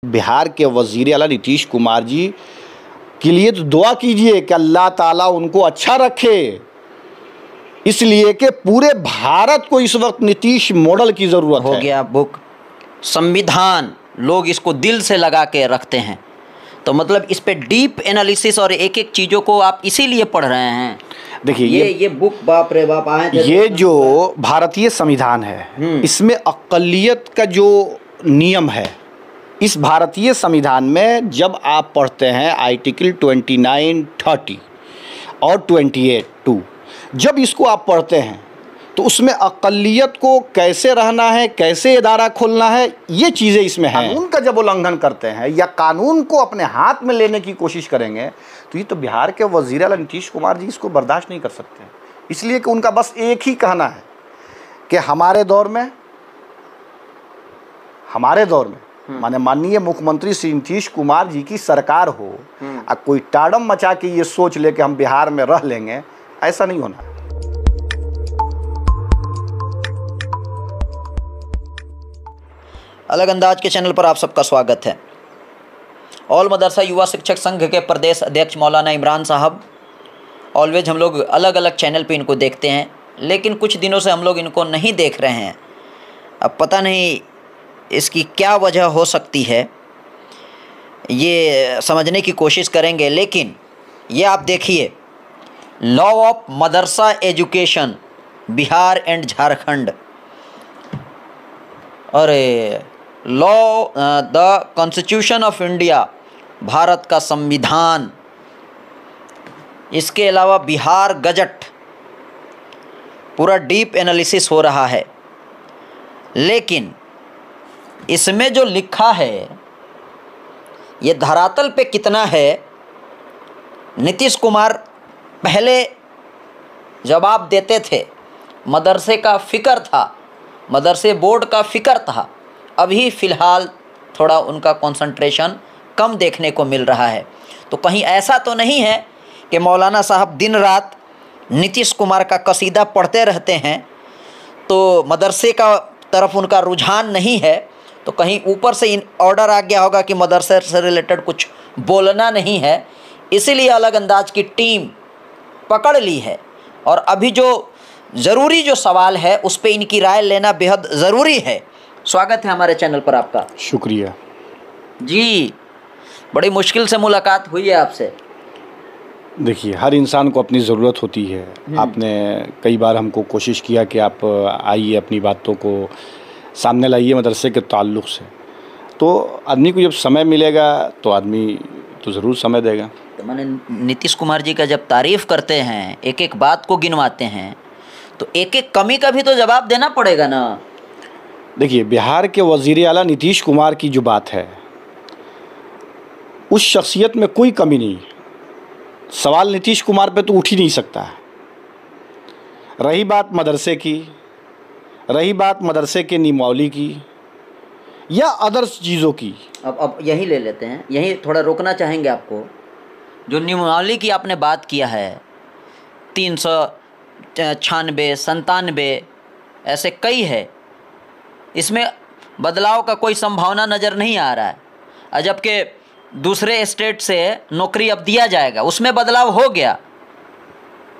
बिहार के वज़ीर आला नीतीश कुमार जी के लिए तो दुआ कीजिए कि अल्लाह ताला उनको अच्छा रखे, इसलिए कि पूरे भारत को इस वक्त नीतीश मॉडल की ज़रूरत है। हो गया बुक संविधान, लोग इसको दिल से लगा के रखते हैं, तो मतलब इस पे डीप एनालिसिस और एक एक चीज़ों को आप इसीलिए पढ़ रहे हैं। देखिए ये बुक बाप रे बाप आए थे। ये जो भारतीय संविधान है इसमें अक़लियत का जो नियम है, इस भारतीय संविधान में जब आप पढ़ते हैं आर्टिकल 29, 30 और 28, 2, जब इसको आप पढ़ते हैं तो उसमें अक़लियत को कैसे रहना है, कैसे इदारा खोलना है, ये चीज़ें इसमें हैं। कानून का जब उल्लंघन करते हैं या कानून को अपने हाथ में लेने की कोशिश करेंगे तो ये तो बिहार के वज़ीर आला नीतीश कुमार जी इसको बर्दाश्त नहीं कर सकते, इसलिए कि उनका बस एक ही कहना है कि हमारे दौर में माने माननीय मुख्यमंत्री श्री नीतीश कुमार जी की सरकार हो और कोई टाड़म मचा के ये सोच ले कि हम बिहार में रह लेंगे, ऐसा नहीं होना। अलग अंदाज के चैनल पर आप सबका स्वागत है। ऑल मदरसा युवा शिक्षक संघ के प्रदेश अध्यक्ष मौलाना इमरान साहब, ऑलवेज हम लोग अलग अलग चैनल पे इनको देखते हैं, लेकिन कुछ दिनों से हम लोग इनको नहीं देख रहे हैं। अब पता नहीं इसकी क्या वजह हो सकती है, ये समझने की कोशिश करेंगे। लेकिन ये आप देखिए, law of madrasa education Bihar and Jharkhand, और law the constitution of India, Bharat का संविधान, इसके अलावा बिहार गजट, पूरा डीप एनालिसिस हो रहा है। लेकिन इसमें जो लिखा है ये धरातल पे कितना है, नीतीश कुमार पहले जवाब देते थे, मदरसे का फ़िक्र था, मदरसे बोर्ड का फ़िक्र था। अभी फ़िलहाल थोड़ा उनका कंसंट्रेशन कम देखने को मिल रहा है। तो कहीं ऐसा तो नहीं है कि मौलाना साहब दिन रात नीतीश कुमार का कसीदा पढ़ते रहते हैं तो मदरसे का तरफ उनका रुझान नहीं है, तो कहीं ऊपर से इन ऑर्डर आ गया होगा कि मदरसे से रिलेटेड कुछ बोलना नहीं है, इसीलिए अलग अंदाज की टीम पकड़ ली है। और अभी जो ज़रूरी जो सवाल है उस पर इनकी राय लेना बेहद ज़रूरी है। स्वागत है हमारे चैनल पर आपका। शुक्रिया जी, बड़ी मुश्किल से मुलाकात हुई है आपसे। देखिए, हर इंसान को अपनी ज़रूरत होती है। आपने कई बार हमको कोशिश किया कि आप आइए, अपनी बातों को सामने लाइए मदरसे के ताल्लुक़ से, तो आदमी को जब समय मिलेगा तो आदमी तो ज़रूर समय देगा। तो मैंने नीतीश कुमार जी का जब तारीफ़ करते हैं, एक एक बात को गिनवाते हैं, तो एक एक कमी का भी तो जवाब देना पड़ेगा ना। देखिए, बिहार के वज़ीर आला नीतीश कुमार की जो बात है, उस शख्सियत में कोई कमी नहीं है। सवाल नीतीश कुमार पे तो उठ ही नहीं सकता है। रही बात मदरसे की, रही बात मदरसे के नियमावली की या अदर्स चीज़ों की, अब यही ले लेते हैं, यही थोड़ा रोकना चाहेंगे आपको। जो नियमावली की आपने बात किया है, 396, 97, ऐसे कई है, इसमें बदलाव का कोई संभावना नज़र नहीं आ रहा है। जबकि दूसरे स्टेट से नौकरी अब दिया जाएगा, उसमें बदलाव हो गया,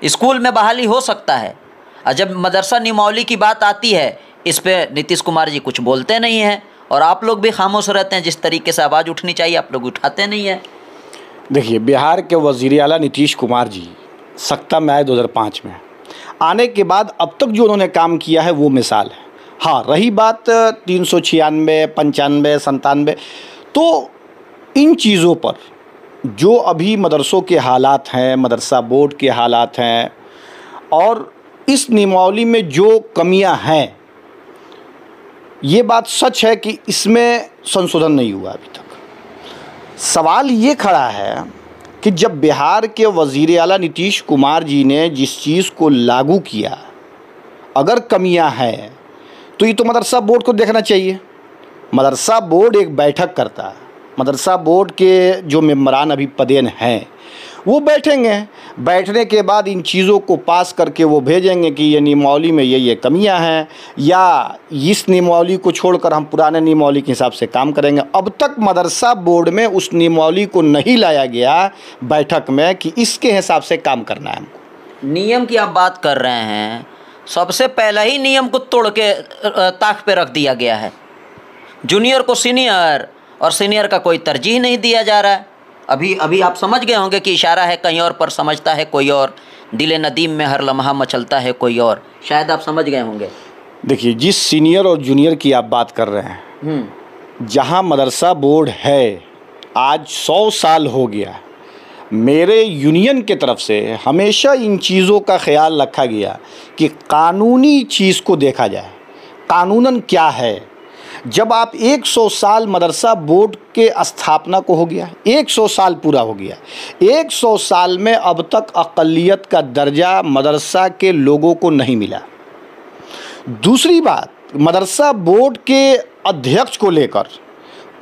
स्कूल में बहाली हो सकता है। और जब मदरसा नियमावली की बात आती है, इस पे नीतीश कुमार जी कुछ बोलते नहीं हैं, और आप लोग भी खामोश रहते हैं। जिस तरीके से आवाज़ उठनी चाहिए आप लोग उठाते नहीं हैं। देखिए, बिहार के वज़ीर आला नीतीश कुमार जी सत्ता में आए 2005 में, आने के बाद अब तक जो उन्होंने काम किया है वो मिसाल है। हाँ, रही बात 396, 95, 97, तो इन चीज़ों पर जो अभी मदरसों के हालात हैं, मदरसा बोर्ड के हालात हैं, और इस नियमावली में जो कमियां हैं, ये बात सच है कि इसमें संशोधन नहीं हुआ अभी तक। सवाल ये खड़ा है कि जब बिहार के वज़ीर आला नीतीश कुमार जी ने जिस चीज़ को लागू किया, अगर कमियां हैं तो ये तो मदरसा बोर्ड को देखना चाहिए। मदरसा बोर्ड एक बैठक करता है, मदरसा बोर्ड के जो मेम्बरान अभी पदेन हैं वो बैठेंगे, बैठने के बाद इन चीज़ों को पास करके वो भेजेंगे कि ये नियमावली में ये कमियां हैं, या इस नियमावली को छोड़कर हम पुराने नियमावली के हिसाब से काम करेंगे। अब तक मदरसा बोर्ड में उस नियमावली को नहीं लाया गया बैठक में कि इसके हिसाब से काम करना है हमको। नियम की आप बात कर रहे हैं, सबसे पहला ही नियम को तोड़ के ताक पे रख दिया गया है। जूनियर को सीनियर और सीनियर का कोई तरजीह नहीं दिया जा रहा है। अभी आप समझ गए होंगे कि इशारा है कहीं और पर समझता है कोई और, दिले नदीम में हर लम्हा मचलता है कोई और, शायद आप समझ गए होंगे। देखिए, जिस सीनियर और जूनियर की आप बात कर रहे हैं, जहां मदरसा बोर्ड है आज 100 साल हो गया, मेरे यूनियन के तरफ से हमेशा इन चीज़ों का ख्याल रखा गया कि कानूनी चीज़ को देखा जाए, कानूनन क्या है। जब आप 100 साल मदरसा बोर्ड के स्थापना को हो गया, 100 साल पूरा हो गया, 100 साल में अब तक अक़लियत का दर्जा मदरसा के लोगों को नहीं मिला। दूसरी बात, मदरसा बोर्ड के अध्यक्ष को लेकर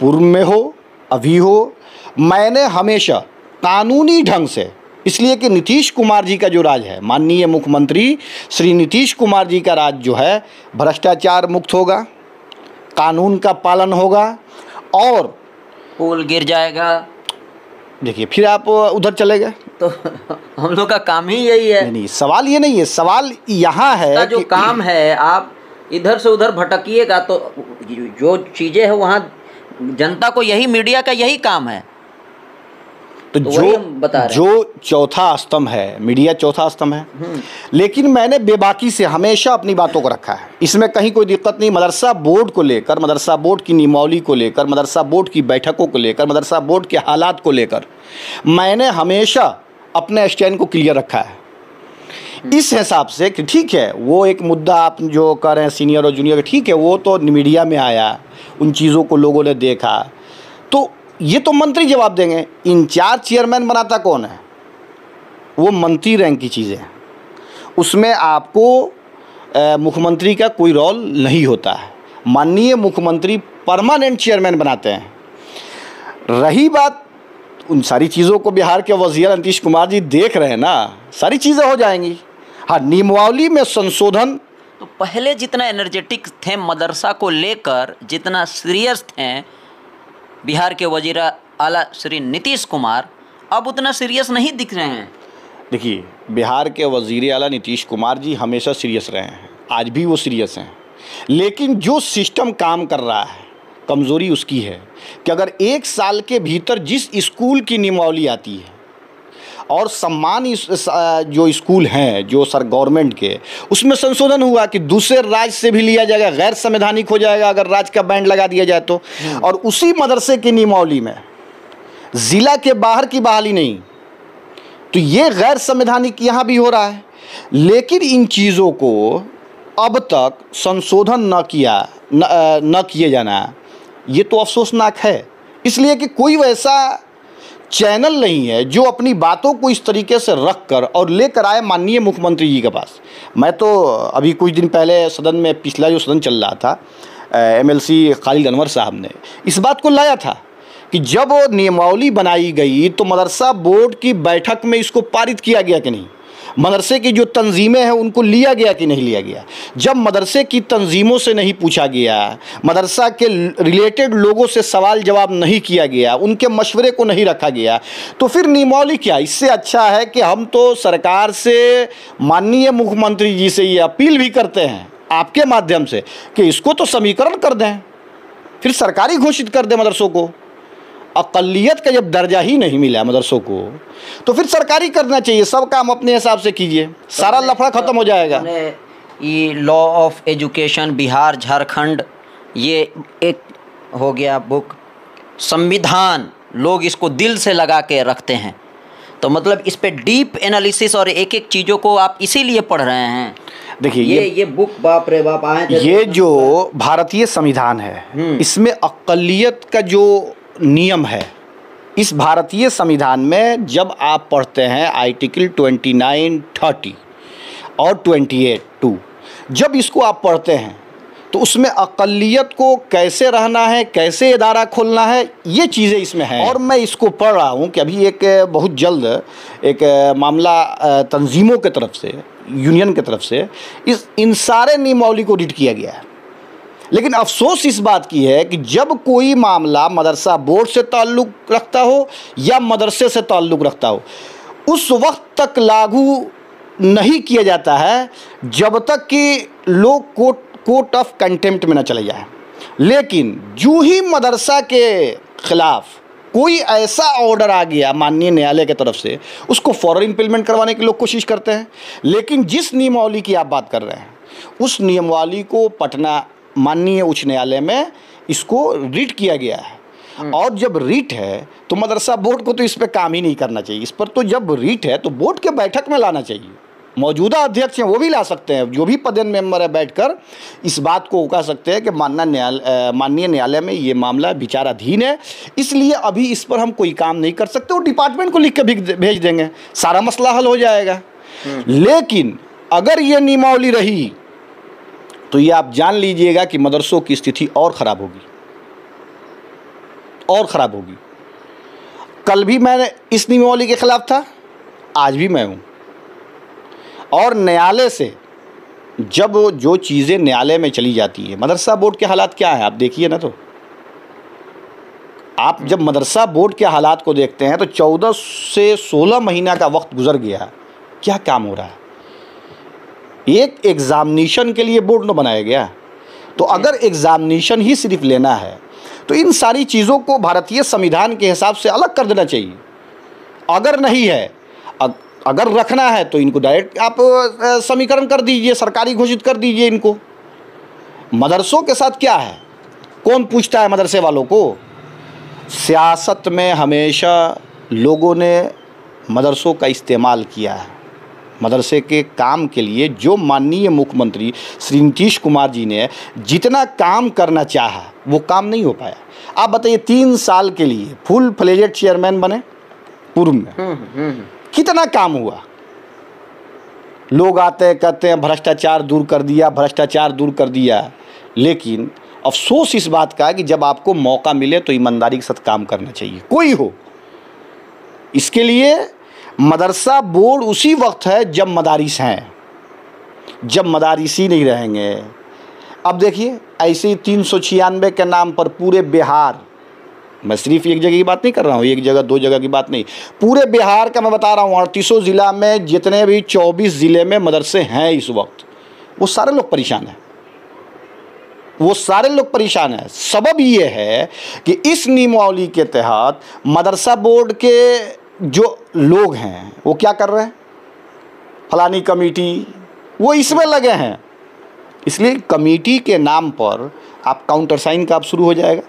पूर्व में हो अभी हो, मैंने हमेशा कानूनी ढंग से, इसलिए कि नीतीश कुमार जी का जो राज है, माननीय मुख्यमंत्री श्री नीतीश कुमार जी का राज जो है भ्रष्टाचार मुक्त होगा, कानून का पालन होगा और पुल गिर जाएगा। देखिए, फिर आप उधर चले गए तो हम लोग का काम ही यही है। नहीं, सवाल ये नहीं है, सवाल यहाँ है जो काम है, आप इधर से उधर भटकिएगा तो जो चीज़ें हैं वहाँ जनता को, यही मीडिया का यही काम है। तो जो चौथा स्तंभ है, मीडिया चौथा स्तंभ है, लेकिन मैंने बेबाकी से हमेशा अपनी बातों को रखा है, इसमें कहीं कोई दिक्कत नहीं। मदरसा बोर्ड को लेकर, मदरसा बोर्ड की नियमावली को लेकर, मदरसा बोर्ड की बैठकों को लेकर, मदरसा बोर्ड के हालात को लेकर मैंने हमेशा अपने स्टैंड को क्लियर रखा है, इस हिसाब से कि ठीक है, वो एक मुद्दा आप जो कह रहे हैं सीनियर और जूनियर, ठीक है, वो तो मीडिया में आया, उन चीज़ों को लोगों ने देखा, तो ये तो मंत्री जवाब देंगे। इंचार्ज चेयरमैन बनाता कौन है? वो मंत्री रैंक की चीज़ें हैं, उसमें आपको मुख्यमंत्री का कोई रोल नहीं होता है। माननीय मुख्यमंत्री परमानेंट चेयरमैन बनाते हैं। रही बात, उन सारी चीज़ों को बिहार के वज़ीर नीतीश कुमार जी देख रहे हैं ना, सारी चीज़ें हो जाएंगी। हाँ, नियमावली में संशोधन, तो पहले जितना एनर्जेटिक थे मदरसा को लेकर, जितना सीरियस थे बिहार के वजीर आला श्री नीतीश कुमार, अब उतना सीरियस नहीं दिख रहे हैं। देखिए, बिहार के वज़ीर आला नीतीश कुमार जी हमेशा सीरियस रहे हैं, आज भी वो सीरियस हैं, लेकिन जो सिस्टम काम कर रहा है, कमज़ोरी उसकी है कि अगर 1 साल के भीतर जिस स्कूल की नियमावली आती है और सम्मान जो स्कूल हैं जो गवर्नमेंट के, उसमें संशोधन हुआ कि दूसरे राज्य से भी लिया जाएगा, गैर संवैधानिक हो जाएगा अगर राज्य का बैंड लगा दिया जाए तो, और उसी मदरसे की नियमावली में ज़िला के बाहर की बहाली नहीं, तो ये गैर संवैधानिक यहाँ भी हो रहा है। लेकिन इन चीज़ों को अब तक संशोधन न किए जाना, ये तो अफसोसनाक है, इसलिए कि कोई वैसा चैनल नहीं है जो अपनी बातों को इस तरीके से रख कर और लेकर आए माननीय मुख्यमंत्री जी के पास। मैं तो अभी कुछ दिन पहले सदन में, पिछला जो सदन चल रहा था, MLC खालिद अनवर साहब ने इस बात को लाया था कि जब नियमावली बनाई गई तो मदरसा बोर्ड की बैठक में इसको पारित किया गया कि नहीं, मदरसे की जो तंजीमें हैं उनको लिया गया कि नहीं लिया गया। जब मदरसे की तंजीमों से नहीं पूछा गया, मदरसा के रिलेटेड लोगों से सवाल जवाब नहीं किया गया, उनके मशवरे को नहीं रखा गया, तो फिर नियमावली क्या? इससे अच्छा है कि हम तो सरकार से, माननीय मुख्यमंत्री जी से ये अपील भी करते हैं आपके माध्यम से कि इसको तो समीकरण कर दें, फिर सरकारी घोषित कर दें मदरसों को। अक़लियत का जब दर्जा ही नहीं मिला मदरसों को, तो फिर सरकारी करना चाहिए, सब काम अपने हिसाब से कीजिए, सारा लफड़ा ख़त्म हो जाएगा। ये law of education Bihar Jharkhand, ये एक हो गया बुक, संविधान, लोग इसको दिल से लगा के रखते हैं, तो मतलब इस पे डीप एनालिसिस और एक एक चीज़ों को आप इसीलिए पढ़ रहे हैं। देखिए, ये बुक, बाप रे बाप, आए ये जो भारतीय संविधान है, इसमें अक़लियत का जो नियम है, इस भारतीय संविधान में जब आप पढ़ते हैं आर्टिकल 29, 30 और 28(2), जब इसको आप पढ़ते हैं तो उसमें अक़लियत को कैसे रहना है, कैसे इदारा खोलना है, ये चीज़ें इसमें हैं। और मैं इसको पढ़ रहा हूँ कि अभी एक बहुत जल्द एक मामला तंजीमों की तरफ से, यूनियन की तरफ से इन सारे नियमावली को रीड किया गया है। लेकिन अफसोस इस बात की है कि जब कोई मामला मदरसा बोर्ड से ताल्लुक़ रखता हो या मदरसे से ताल्लुक़ रखता हो, उस वक्त तक लागू नहीं किया जाता है जब तक कि लोग कोर्ट ऑफ कंटेम्प्ट में न चले जाए। लेकिन जो ही मदरसा के ख़िलाफ़ कोई ऐसा ऑर्डर आ गया माननीय न्यायालय की तरफ से, उसको फ़ौरन इम्प्लीमेंट करवाने की लोग कोशिश करते हैं। लेकिन जिस नियमावली की आप बात कर रहे हैं, उस नियमावली को पटना माननीय उच्च न्यायालय में इसको रीट किया गया है। और जब रीट है तो मदरसा बोर्ड को तो इस पर काम ही नहीं करना चाहिए। इस पर तो जब रीट है तो बोर्ड के बैठक में लाना चाहिए। मौजूदा अध्यक्ष हैं वो भी ला सकते हैं, जो भी पदेन मेंबर है बैठकर इस बात को कह सकते हैं कि माननीय न्यायालय में ये मामला विचाराधीन है, इसलिए अभी इस पर हम कोई काम नहीं कर सकते। वो डिपार्टमेंट को लिख के भेज देंगे, सारा मसला हल हो जाएगा। लेकिन अगर ये नियमावली रही तो ये आप जान लीजिएगा कि मदरसों की स्थिति और ख़राब होगी, और ख़राब होगी। कल भी मैं इस नियमावली के ख़िलाफ़ था, आज भी मैं हूँ। और न्यायालय से जब जो चीज़ें न्यायालय में चली जाती है, मदरसा बोर्ड के हालात क्या हैं आप देखिए ना। तो आप जब मदरसा बोर्ड के हालात को देखते हैं तो 14 से 16 महीना का वक्त गुजर गया, क्या काम हो रहा है। एक एग्ज़ामिनेशन के लिए बोर्ड न बनाया गया। तो अगर एग्ज़ामिनेशन ही सिर्फ लेना है तो इन सारी चीज़ों को भारतीय संविधान के हिसाब से अलग कर देना चाहिए। अगर नहीं है, अगर रखना है तो इनको डायरेक्ट आप समीकरण कर दीजिए, सरकारी घोषित कर दीजिए इनको। मदरसों के साथ क्या है, कौन पूछता है मदरसे वालों को। सियासत में हमेशा लोगों ने मदरसों का इस्तेमाल किया है मदरसे के काम के लिए। जो माननीय मुख्यमंत्री श्री नीतीश कुमार जी ने जितना काम करना चाहा वो काम नहीं हो पाया। आप बताइए 3 साल के लिए फुल फ्लेजेड चेयरमैन बने पूर्व में, कितना काम हुआ। लोग आते हैं कहते हैं भ्रष्टाचार दूर कर दिया, भ्रष्टाचार दूर कर दिया। लेकिन अफसोस इस बात का है कि जब आपको मौका मिले तो ईमानदारी के साथ काम करना चाहिए, कोई हो। इसके लिए मदरसा बोर्ड उसी वक्त है जब मदारिस हैं, जब मदारिसी नहीं रहेंगे। अब देखिए ऐसे ही 396 के नाम पर पूरे बिहार, मैं सिर्फ एक जगह की बात नहीं कर रहा हूँ, एक जगह 2 जगह की बात नहीं, पूरे बिहार का मैं बता रहा हूँ। 38 ज़िला में जितने भी 24 ज़िले में मदरसे हैं इस वक्त, वो सारे लोग परेशान हैं, वो सारे लोग परेशान हैं। सबब ये है कि इस नियमावली के तहत मदरसा बोर्ड के जो लोग हैं वो क्या कर रहे हैं, फलानी कमेटी, वो इसमें लगे हैं। इसलिए कमेटी के नाम पर आप काउंटर साइन का आप शुरू हो जाएगा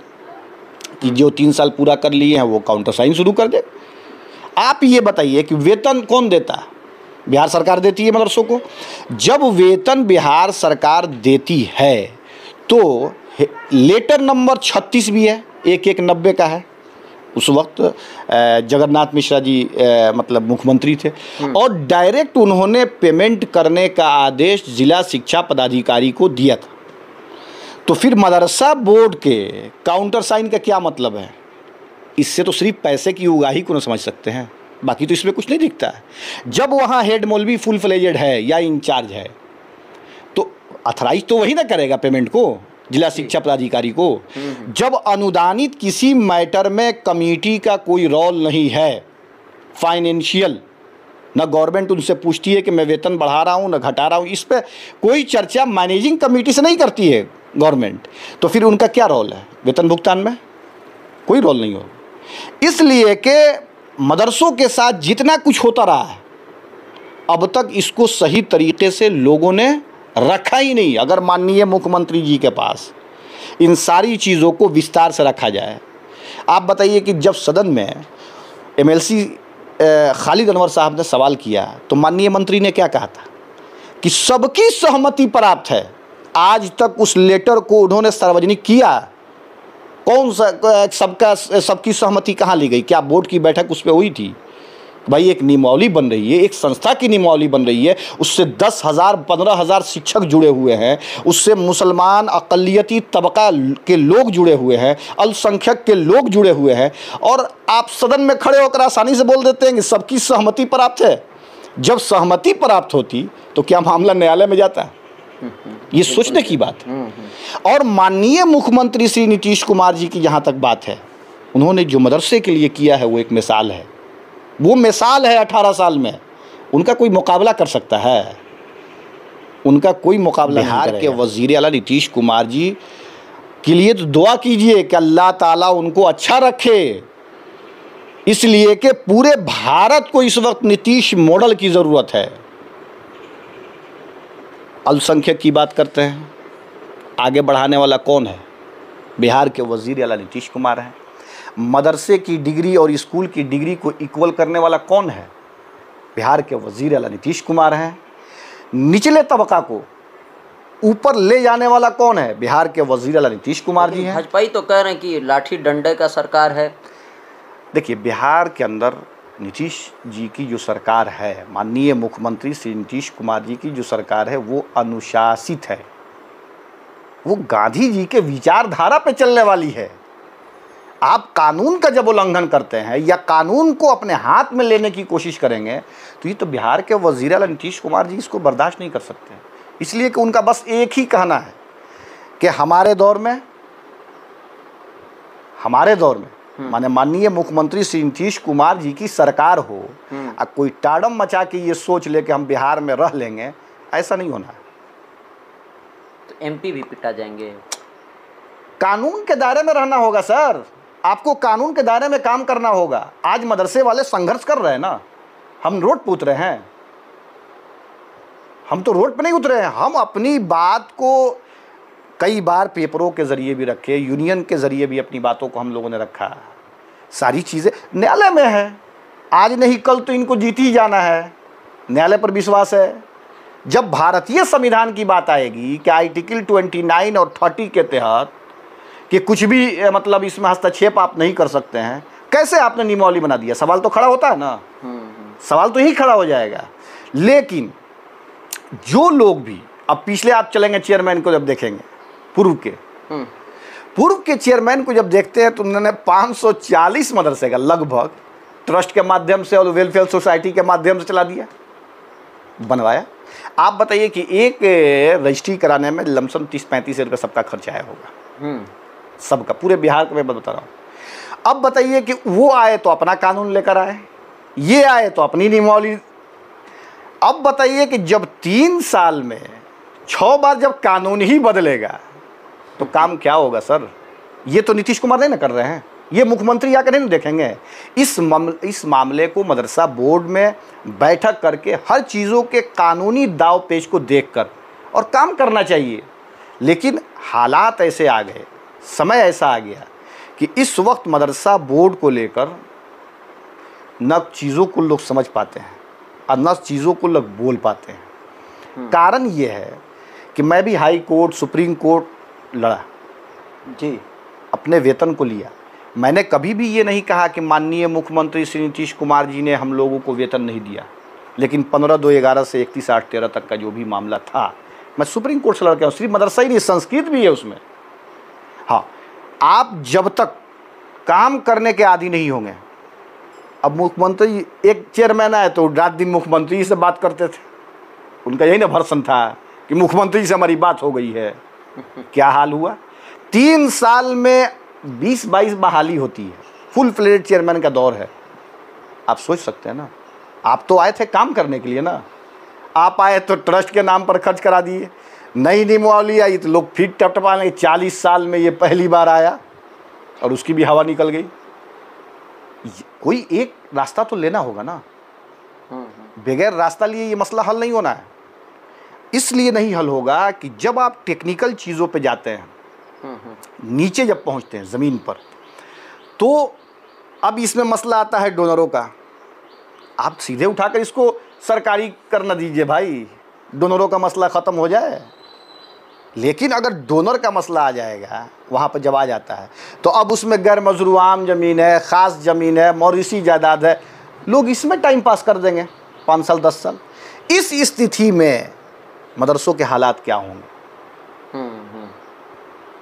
कि जो 3 साल पूरा कर लिए हैं वो काउंटर साइन शुरू कर दे। आप ये बताइए कि वेतन कौन देता है, बिहार सरकार देती है मदरसों को। जब वेतन बिहार सरकार देती है तो लेटर नंबर 36 भी है, 1190 का है। उस वक्त जगन्नाथ मिश्रा जी मतलब मुख्यमंत्री थे और डायरेक्ट उन्होंने पेमेंट करने का आदेश जिला शिक्षा पदाधिकारी को दिया था। तो फिर मदरसा बोर्ड के काउंटर साइन का क्या मतलब है। इससे तो सिर्फ पैसे की उगाही को न समझ सकते हैं, बाकी तो इसमें कुछ नहीं दिखता है। जब वहाँ हेड मौलवी फुल फ्लेजेड है या इंचार्ज है तो अथराइज तो वही ना करेगा पेमेंट को, जिला शिक्षा पदाधिकारी को। जब अनुदानित किसी मैटर में कमेटी का कोई रोल नहीं है फाइनेंशियल, ना गवर्नमेंट उनसे पूछती है कि मैं वेतन बढ़ा रहा हूँ ना घटा रहा हूँ, इस पर कोई चर्चा मैनेजिंग कमेटी से नहीं करती है गवर्नमेंट, तो फिर उनका क्या रोल है वेतन भुगतान में, कोई रोल नहीं होगा। इसलिए कि मदरसों के साथ जितना कुछ होता रहा है अब तक इसको सही तरीके से लोगों ने रखा ही नहीं। अगर माननीय मुख्यमंत्री जी के पास इन सारी चीज़ों को विस्तार से रखा जाए। आप बताइए कि जब सदन में MLC खालिद अनवर साहब ने सवाल किया तो माननीय मंत्री ने क्या कहा था कि सबकी सहमति प्राप्त है। आज तक उस लेटर को उन्होंने सार्वजनिक किया, कौन सा सबकी सहमति कहाँ ली गई, क्या बोर्ड की बैठक उस पर हुई थी, भाई एक नियमावली बन रही है, एक संस्था की नियमावली बन रही है, उससे 10,000 15,000 शिक्षक जुड़े हुए हैं, उससे मुसलमान अक़लियती तबका के लोग जुड़े हुए हैं, अल्पसंख्यक के लोग जुड़े हुए हैं, और आप सदन में खड़े होकर आसानी से बोल देते हैं कि सबकी सहमति प्राप्त है। जब सहमति प्राप्त होती तो क्या मामला न्यायालय में जाता? ये सोचने की बात है। और माननीय मुख्यमंत्री श्री नीतीश कुमार जी की जहाँ तक बात है, उन्होंने जो मदरसे के लिए किया है वो एक मिसाल है, वो मिसाल है। 18 साल में उनका कोई मुकाबला कर सकता है? उनका कोई मुकाबला नहीं करेगा। बिहार के वज़ीर आला नीतीश कुमार जी के लिए तो दुआ कीजिए कि अल्लाह ताला उनको अच्छा रखे, इसलिए कि पूरे भारत को इस वक्त नीतीश मॉडल की ज़रूरत है। अल्पसंख्यक की बात करते हैं, आगे बढ़ाने वाला कौन है? बिहार के वज़ीर आला नीतीश कुमार हैं। मदरसे की डिग्री और स्कूल की डिग्री को इक्वल करने वाला कौन है? बिहार के वज़ीर आला नीतीश कुमार हैं। निचले तबका को ऊपर ले जाने वाला कौन है? बिहार के वज़ीर आला नीतीश कुमार जी हैं। भाजपा ही तो कह रहे हैं कि लाठी डंडे का सरकार है। देखिए, बिहार के अंदर नीतीश जी की जो सरकार है, माननीय मुख्यमंत्री श्री नीतीश कुमार जी की जो सरकार है, वो अनुशासित है, वो गांधी जी के विचारधारा पे चलने वाली है। आप कानून का जब उल्लंघन करते हैं या कानून को अपने हाथ में लेने की कोशिश करेंगे तो ये तो बिहार के वज़ीर आला नीतीश कुमार जी इसको बर्दाश्त नहीं कर सकते। इसलिए कि उनका बस एक ही कहना है कि हमारे दौर में माने माननीय मुख्यमंत्री श्री नीतीश कुमार जी की सरकार हो, कोई टाड़म मचा के ये सोच ले कि हम बिहार में रह लेंगे, ऐसा नहीं होना है। तो एमपी भी पिटा जाएंगे। कानून के दायरे में रहना होगा सर, आपको कानून के दायरे में काम करना होगा। आज मदरसे वाले संघर्ष कर रहे हैं ना, हम रोड पे उतरे हैं, हम तो रोड पे नहीं उतरे हैं, हम अपनी बात को कई बार पेपरों के ज़रिए भी रखे, यूनियन के ज़रिए भी अपनी बातों को हम लोगों ने रखा। सारी चीज़ें न्यायालय में है, आज नहीं कल तो इनको जीत ही जाना है, न्यायालय पर विश्वास है। जब भारतीय संविधान की बात आएगी कि आर्टिकल 29 और 30 के तहत कि कुछ भी मतलब इसमें हस्तक्षेप आप नहीं कर सकते हैं, कैसे आपने नियमावली बना दिया? सवाल तो खड़ा होता है ना, सवाल तो यही खड़ा हो जाएगा। लेकिन जो लोग भी, अब पिछले आप चलेंगे चेयरमैन को जब देखेंगे, पूर्व के चेयरमैन को जब देखते हैं तो उन्होंने 540 मदरसे का लगभग ट्रस्ट के माध्यम से और वेलफेयर सोसाइटी के माध्यम से चला दिया, बनवाया। आप बताइए कि एक रजिस्ट्री कराने में लमसम 30-35 रुपये सबका खर्च आया होगा, सबका, पूरे बिहार का मैं बता रहा हूँ। अब बताइए कि वो आए तो अपना कानून लेकर आए, ये आए तो अपनी नियमावली। अब बताइए कि जब 3 साल में 6 बार जब कानून ही बदलेगा तो काम क्या होगा सर? ये तो नीतीश कुमार नहीं ना कर रहे हैं, ये मुख्यमंत्री आकर नहीं देखेंगे। इस मामले को मदरसा बोर्ड में बैठक करके हर चीज़ों के कानूनी दाव पेच को देखकर और काम करना चाहिए। लेकिन हालात ऐसे आ गए, समय ऐसा आ गया कि इस वक्त मदरसा बोर्ड को लेकर न चीज़ों को लोग समझ पाते हैं और न चीज़ों को लोग बोल पाते हैं। कारण ये है कि मैं भी हाई कोर्ट, सुप्रीम कोर्ट लड़ा जी, अपने वेतन को लिया। मैंने कभी भी ये नहीं कहा कि माननीय मुख्यमंत्री श्री नीतीश कुमार जी ने हम लोगों को वेतन नहीं दिया, लेकिन 15/2/11 से 31/8/13 तक का जो भी मामला था, मैं सुप्रीम कोर्ट से लड़ के आऊँ। सिर्फ मदरसा ही नहीं, संस्कृत भी है उसमें। हाँ, आप जब तक काम करने के आदी नहीं होंगे, अब मुख्यमंत्री एक चेयरमैन आए तो रात दिन मुख्यमंत्री से बात करते थे, उनका यही ना भर्सन था कि मुख्यमंत्री से हमारी बात हो गई है। क्या हाल हुआ? 3 साल में 20-22 बहाली होती है, फुल फ्लेज चेयरमैन का दौर है। आप सोच सकते हैं ना, आप तो आए थे काम करने के लिए ना, आप आए तो ट्रस्ट के नाम पर खर्च करा दिए। नई नियमावली आई तो लोग फिर टपटपाने, 40 साल में ये पहली बार आया और उसकी भी हवा निकल गई। कोई एक रास्ता तो लेना होगा ना, बगैर रास्ता लिए ये मसला हल नहीं होना है। इसलिए नहीं हल होगा कि जब आप टेक्निकल चीज़ों पे जाते हैं, नीचे जब पहुंचते हैं ज़मीन पर, तो अब इसमें मसला आता है डोनरों का। आप सीधे उठाकर इसको सरकारी करना दीजिए भाई, डोनरों का मसला ख़त्म हो जाए। लेकिन अगर डोनर का मसला आ जाएगा, वहाँ पर जब आ जाता है तो अब उसमें गैर मजरूआम ज़मीन है, ख़ास ज़मीन है, मौरिसी जायदाद है, लोग इसमें टाइम पास कर देंगे 5 साल 10 साल। इस स्थिति में मदरसों के हालात क्या होंगे?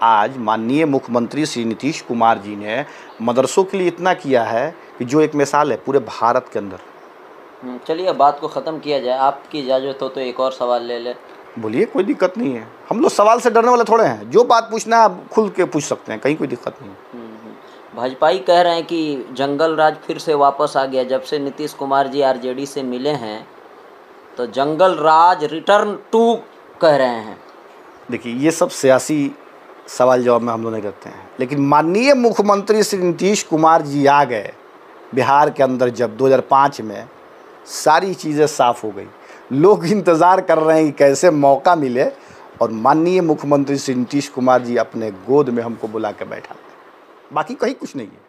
आज माननीय मुख्यमंत्री श्री नीतीश कुमार जी ने मदरसों के लिए इतना किया है कि जो एक मिसाल है पूरे भारत के अंदर। चलिए बात को ख़त्म किया जाए, आपकी इजाज़त हो तो एक और सवाल ले ले। बोलिए, कोई दिक्कत नहीं है, हम लोग सवाल से डरने वाले थोड़े हैं, जो बात पूछना है आप खुल के पूछ सकते हैं, कहीं कोई दिक्कत नहीं है। भाजपाई कह रहे हैं कि जंगल राज फिर से वापस आ गया, जब से नीतीश कुमार जी आरजेडी से मिले हैं तो जंगल राज रिटर्न टू कह रहे हैं। देखिए, ये सब सियासी सवाल जवाब में हम लोग नहीं करते हैं, लेकिन माननीय मुख्यमंत्री श्री नीतीश कुमार जी आ गए बिहार के अंदर जब 2005 में, सारी चीज़ें साफ़ हो गई। लोग इंतज़ार कर रहे हैं कि कैसे मौका मिले और माननीय मुख्यमंत्री श्री नीतीश कुमार जी अपने गोद में हमको बुला के बैठा, बाकी कहीं कुछ नहीं है।